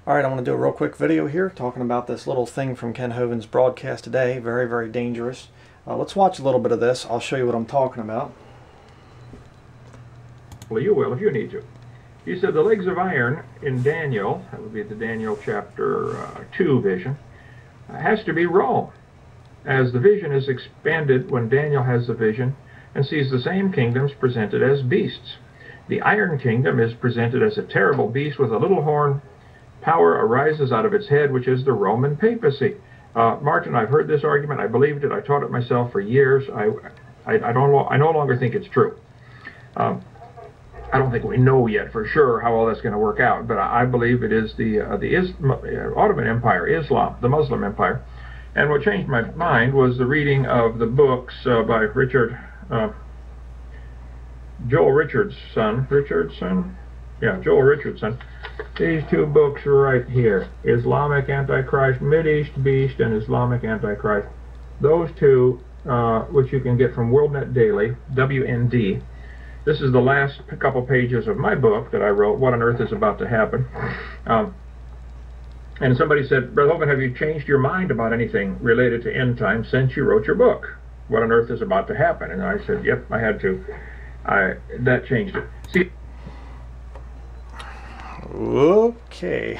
Alright, I'm going to do a real quick video here talking about this little thing from Ken Hovind's broadcast today. Very, very dangerous. Let's watch a little bit of this. I'll show you what I'm talking about. Well, you will if you need to. He said the legs of iron in Daniel, that would be the Daniel chapter 2 vision, has to be Rome. As the vision is expanded when Daniel has the vision and sees the same kingdoms presented as beasts. The Iron Kingdom is presented as a terrible beast with a little horn. Power arises out of its head, which is the Roman papacy. Martin, I've heard this argument. I believed it. I taught it myself for years. I no longer think it's true. I don't think we know yet for sure how all that's going to work out, but I believe it is the Ottoman Empire, Islam, the Muslim Empire. And what changed my mind was the reading of the books by Joel Richardson. Yeah, Joel Richardson. These two books right here, Islamic Antichrist, Mideast Beast, and Islamic Antichrist. Those two, which you can get from WorldNet Daily, WND. This is the last couple pages of my book that I wrote, What on Earth is About to Happen. And somebody said, Brother Hovind, have you changed your mind about anything related to end time since you wrote your book, What on Earth is About to Happen? And I said, yep, I had to. That changed it. See. Okay.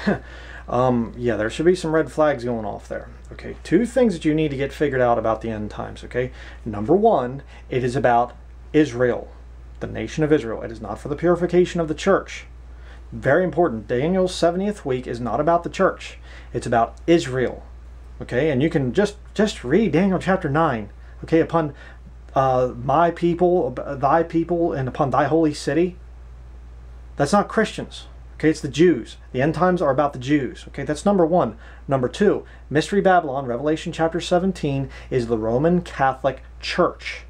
Yeah, there should be some red flags going off there. Okay, two things that you need to get figured out about the end times, okay? Number one, it is about Israel, the nation of Israel. It is not for the purification of the church. Very important. Daniel's 70th week is not about the church. It's about Israel. Okay, and you can just read Daniel chapter 9. Okay, upon my people, thy people, and upon thy holy city. That's not Christians. Okay, it's the Jews. The end times are about the Jews. Okay, that's number one. Number two, Mystery Babylon, Revelation chapter 17, is the Roman Catholic Church.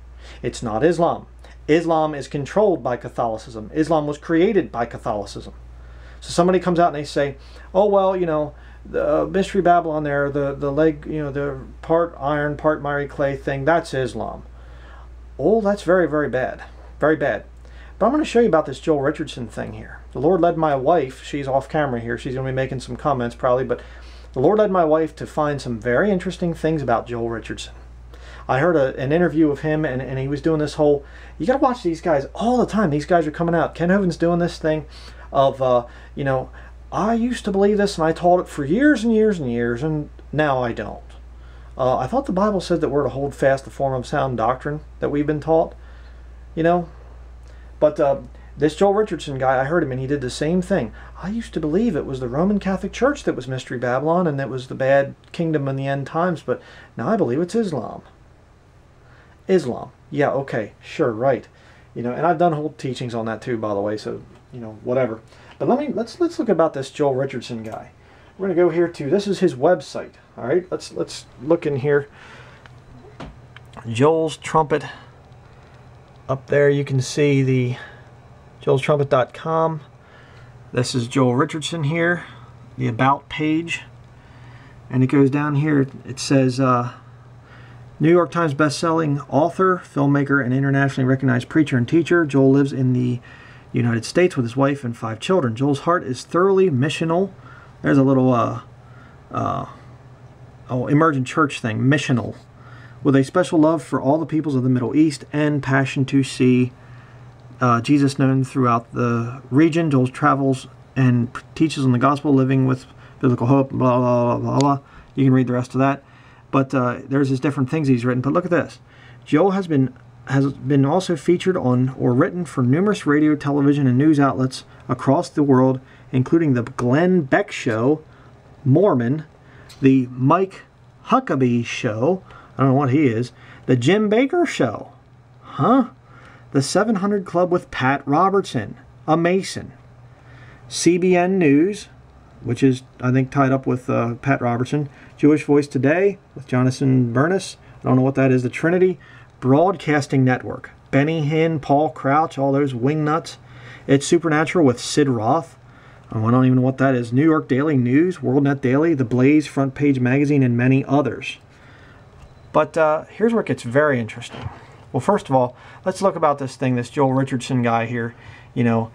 It's not Islam. Islam is controlled by Catholicism. Islam was created by Catholicism. So somebody comes out and they say, oh, well, you know, the Mystery Babylon there, the leg, you know, the part iron, part miry clay thing, that's Islam. Oh, that's very, very bad. Very bad. But I'm going to show you about this Joel Richardson thing here. The Lord led my wife, she's off camera here, she's going to be making some comments probably, but the Lord led my wife to find some very interesting things about Joel Richardson. I heard an interview of him, and he was doing this whole, you got to watch these guys all the time. These guys are coming out. Ken Hovind's doing this thing of, you know, I used to believe this, and I taught it for years and years and years, and now I don't. I thought the Bible said that we're to hold fast the form of sound doctrine that we've been taught, you know. But this Joel Richardson guy, I heard him, and he did the same thing. I used to believe it was the Roman Catholic Church that was Mystery Babylon, and that was the bad kingdom in the end times, but now I believe it's Islam. Islam. Yeah, okay, sure, right. You know, and I've done whole teachings on that too, by the way, so, you know, whatever. But let's look about this Joel Richardson guy. We're going to go here to, this is his website, all right? Let's look in here. Joel's Trumpet. Up there you can see the joelstrumpet.com. This is Joel Richardson here, the About page. And it goes down here, it says, New York Times best-selling author, filmmaker, and internationally recognized preacher and teacher. Joel lives in the United States with his wife and 5 children. Joel's heart is thoroughly missional. There's a little emergent church thing, missional, with a special love for all the peoples of the Middle East and passion to see Jesus known throughout the region. Joel travels and teaches on the gospel, living with biblical hope, blah, blah, blah, blah, blah. You can read the rest of that. But there's his different things he's written. But look at this. Joel has been also featured on or written for numerous radio, television, and news outlets across the world, including the Glenn Beck Show, Mormon, the Mike Huckabee Show, I don't know what he is, the Jim Baker Show, the 700 Club with Pat Robertson, a Mason, CBN News, which is, I think, tied up with Pat Robertson, Jewish Voice Today with Jonathan Bernis, I don't know what that is, the Trinity Broadcasting Network, Benny Hinn, Paul Crouch, all those wingnuts. It's Supernatural with Sid Roth. I don't even know what that is. New York Daily News, WorldNet Daily, The Blaze, Front Page Magazine, and many others. But here's where it gets very interesting. Well, first of all, let's look about this thing, this Joel Richardson guy here. You know,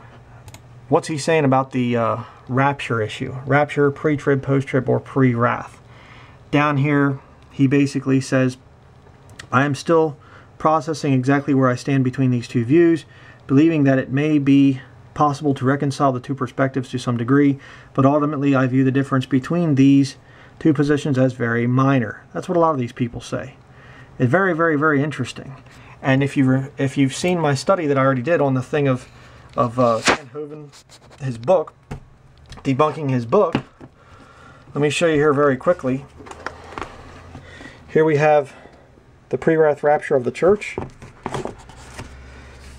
what's he saying about the rapture issue? Rapture, pre-trib, post-trib, or pre-wrath? Down here, he basically says, I am still processing exactly where I stand between these two views, believing that it may be possible to reconcile the two perspectives to some degree, but ultimately I view the difference between these two positions as very minor. That's what a lot of these people say. It's very, very, very interesting. And if you've seen my study that I already did on the thing of Hovind, his book, debunking his book, let me show you here very quickly. Here we have the pre-wrath rapture of the church.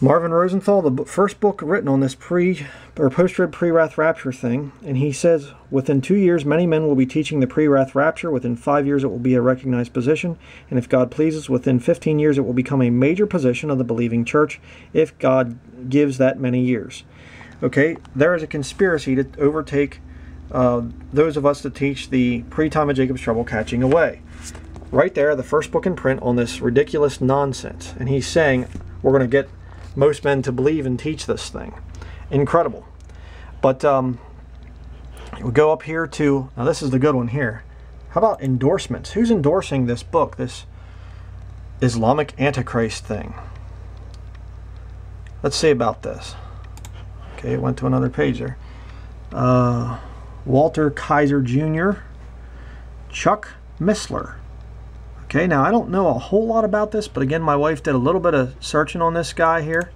Marvin Rosenthal, the first book written on this post-trib pre-wrath rapture thing, and he says, within 2 years, many men will be teaching the pre-wrath rapture. Within 5 years, it will be a recognized position, and if God pleases, within 15 years, it will become a major position of the believing church, if God gives that many years. Okay, there is a conspiracy to overtake those of us that teach the pre-time of Jacob's trouble catching away. Right there, the first book in print on this ridiculous nonsense. And he's saying, we're going to get most men to believe and teach this thing. Incredible. But we go up here to, now this is the good one here. How about endorsements? Who's endorsing this book, this Islamic Antichrist thing? Let's see about this. Okay, it went to another page there. Walter Kaiser Jr., Chuck Missler. Okay, now I don't know a whole lot about this, but again, my wife did a little bit of searching on this guy here.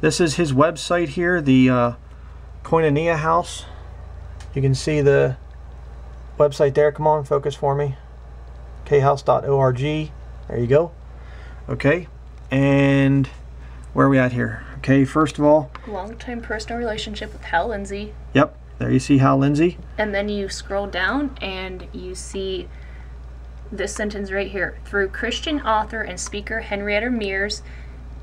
This is his website here, the Koinonia House. You can see the website there. Come on, focus for me. khouse.org. There you go. Okay, and where are we at here? Okay, first of all, long-time personal relationship with Hal Lindsey. Yep, there you see Hal Lindsey. And then you scroll down and you see this sentence right here. Through Christian author and speaker Henrietta Mears.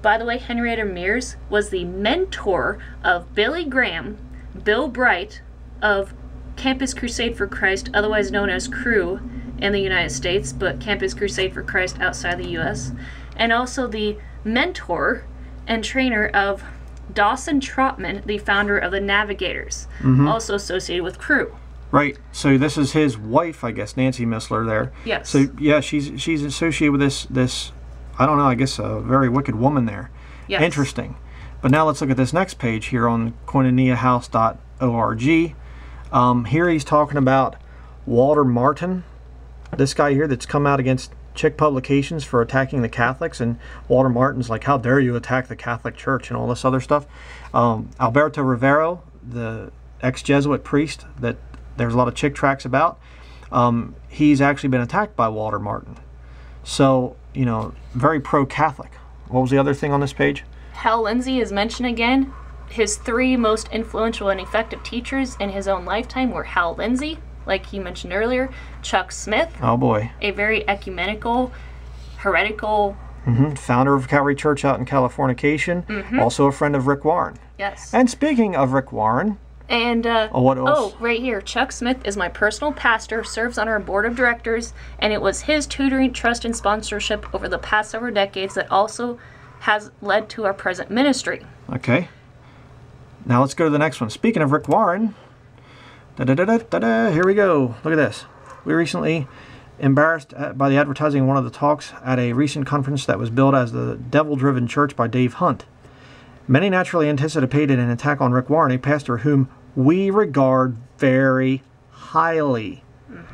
By the way, Henrietta Mears was the mentor of Billy Graham, Bill Bright of Campus Crusade for Christ, otherwise known as Cru in the United States, but Campus Crusade for Christ outside the U.S. And also the mentor and trainer of Dawson Trotman, the founder of the Navigators, also associated with Cru. Right. So this is his wife, I guess, Nancy Missler there. Yes. So yeah, she's associated with this I don't know, I guess a very wicked woman there. Yes. Interesting. But now let's look at this next page here on koinoniahouse.org. Here he's talking about Walter Martin, this guy here that's come out against Chick Publications for attacking the Catholics, and Walter Martin's like, how dare you attack the Catholic Church and all this other stuff. Alberto Rivero, the ex-Jesuit priest that there's a lot of chick tracts about, he's actually been attacked by Walter Martin. So, you know, very pro-Catholic. What was the other thing on this page? Hal Lindsey is mentioned again. His 3 most influential and effective teachers in his own lifetime were Hal Lindsey, like he mentioned earlier, Chuck Smith. Oh boy. A very ecumenical, heretical. Founder of Calvary Church out in Californication. Also a friend of Rick Warren. Yes. And speaking of Rick Warren. And, what else? Oh, right here. Chuck Smith is my personal pastor, serves on our board of directors, and it was his tutoring, trust, and sponsorship over the past several decades that also has led to our present ministry. Okay. Now let's go to the next one. Speaking of Rick Warren, here we go. Look at this. We recently embarrassed by the advertising of one of the talks at a recent conference that was billed as the Devil-Driven Church by Dave Hunt. Many naturally anticipated an attack on Rick Warren, a pastor whom we regard very highly.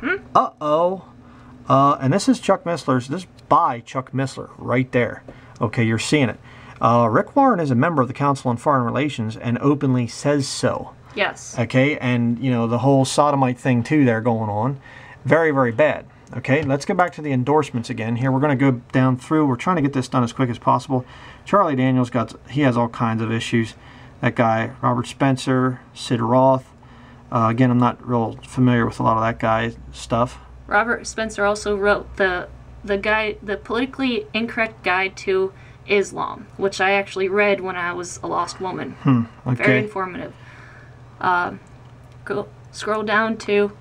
And this is Chuck Missler's, this is by Chuck Missler right there. Okay, you're seeing it. Rick Warren is a member of the Council on Foreign Relations and openly says so. Yes. Okay, and you know, the whole sodomite thing too there going on. Very, very bad. Okay, let's go back to the endorsements again. Here, we're going to go down through. We're trying to get this done as quick as possible. Charlie Daniels he has all kinds of issues. That guy, Robert Spencer, Sid Roth. Again, I'm not real familiar with a lot of that guy's stuff. Robert Spencer also wrote the politically incorrect guide to Islam, which I actually read when I was a lost woman. Okay. Very informative. Scroll down to.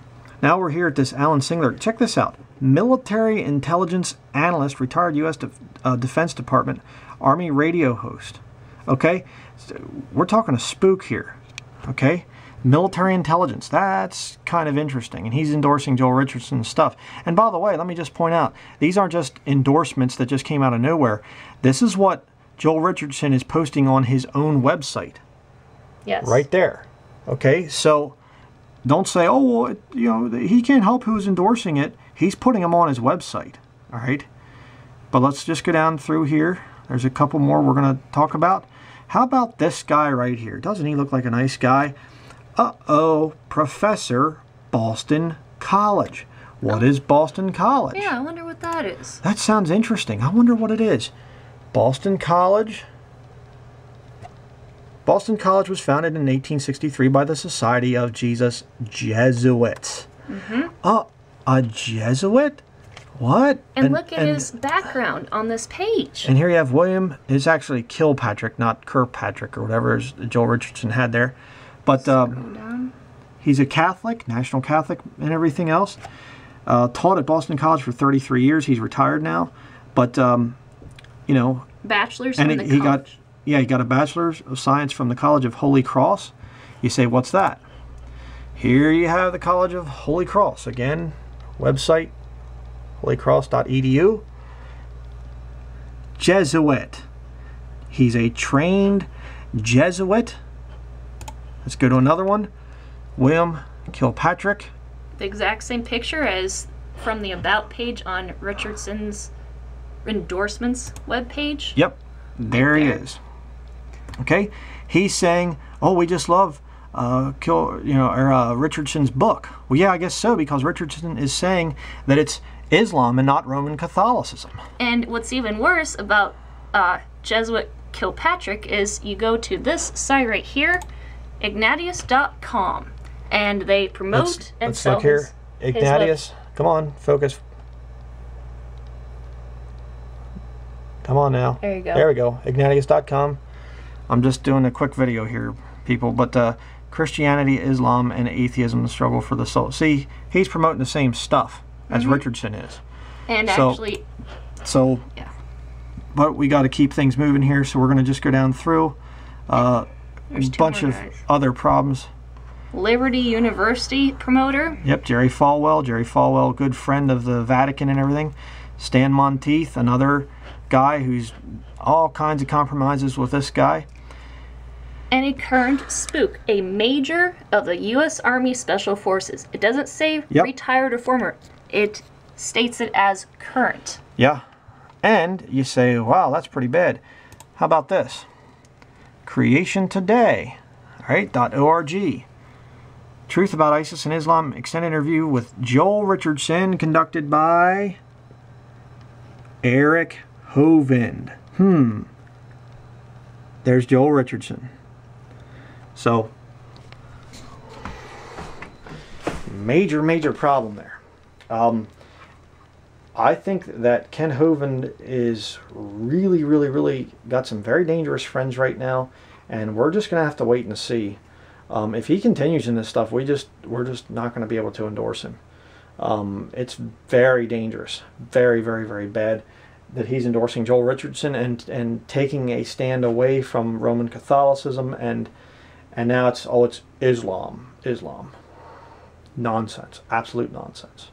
Now we're here at this Alan Singler. Check this out. Military intelligence analyst, retired U.S. Defense Department, Army radio host. Okay, so we're talking a spook here. Okay, military intelligence. That's kind of interesting, and he's endorsing Joel Richardson's stuff. And by the way, let me just point out, these aren't just endorsements that just came out of nowhere. This is what Joel Richardson is posting on his own website. Yes. Right there. Okay, so don't say, oh, well, you know, he can't help who's endorsing it. He's putting them on his website. All right, but let's just go down through here. There's a couple more we're going to talk about. How about this guy right here? Doesn't he look like a nice guy? Uh-oh, Professor, Boston College. What is Boston College? Yeah, I wonder what that is. That sounds interesting. I wonder what it is. Boston College. Boston College was founded in 1863 by the Society of Jesus Jesuits. A Jesuit? What? And look at his background on this page. And here you have William. It's actually Kilpatrick, not Kirkpatrick or whatever Joel Richardson had there. But he's a Catholic, national Catholic and everything else. Taught at Boston College for 33 years. He's retired now. But, you know. Bachelor's and from the he college. He got a Bachelor's of Science from the College of Holy Cross. You say, what's that? Here you have the College of Holy Cross. Again, website, holycross.edu. Jesuit. He's a trained Jesuit. Let's go to another one. William Kilpatrick. The exact same picture as from the About page on Richardson's endorsements webpage. Yep, there he is. Okay, he's saying, "Oh, we just love Richardson's book." Well, yeah, I guess so, because Richardson is saying that it's Islam and not Roman Catholicism. And what's even worse about Jesuit Kilpatrick is you go to this site right here, Ignatius.com, and they promote and let's sell look here. Ignatius, come on, focus. Come on now. There you go. There we go. Ignatius.com. I'm just doing a quick video here, people, but Christianity, Islam, and atheism, the struggle for the soul. See, he's promoting the same stuff as Richardson is. And actually, yeah. But we got to keep things moving here, so we're going to just go down through a bunch of other problems. Liberty University promoter. Yep, Jerry Falwell. Jerry Falwell, good friend of the Vatican and everything. Stan Monteith, another guy who's all kinds of compromises with this guy. And a current spook, a major of the U.S. Army Special Forces. It doesn't say retired or former. It states it as current. Yeah. And you say, wow, that's pretty bad. How about this? Creation Today, all right, .org. Truth About ISIS and Islam, extended interview with Joel Richardson, conducted by Eric Hovind. There's Joel Richardson. So, major problem there. I think that Ken Hovind is really got some very dangerous friends right now, and we're just gonna have to wait and see. If he continues in this stuff, we're just not going to be able to endorse him. It's very dangerous, very bad that he's endorsing Joel Richardson and taking a stand away from Roman Catholicism, and now it's Islam. Nonsense, absolute nonsense.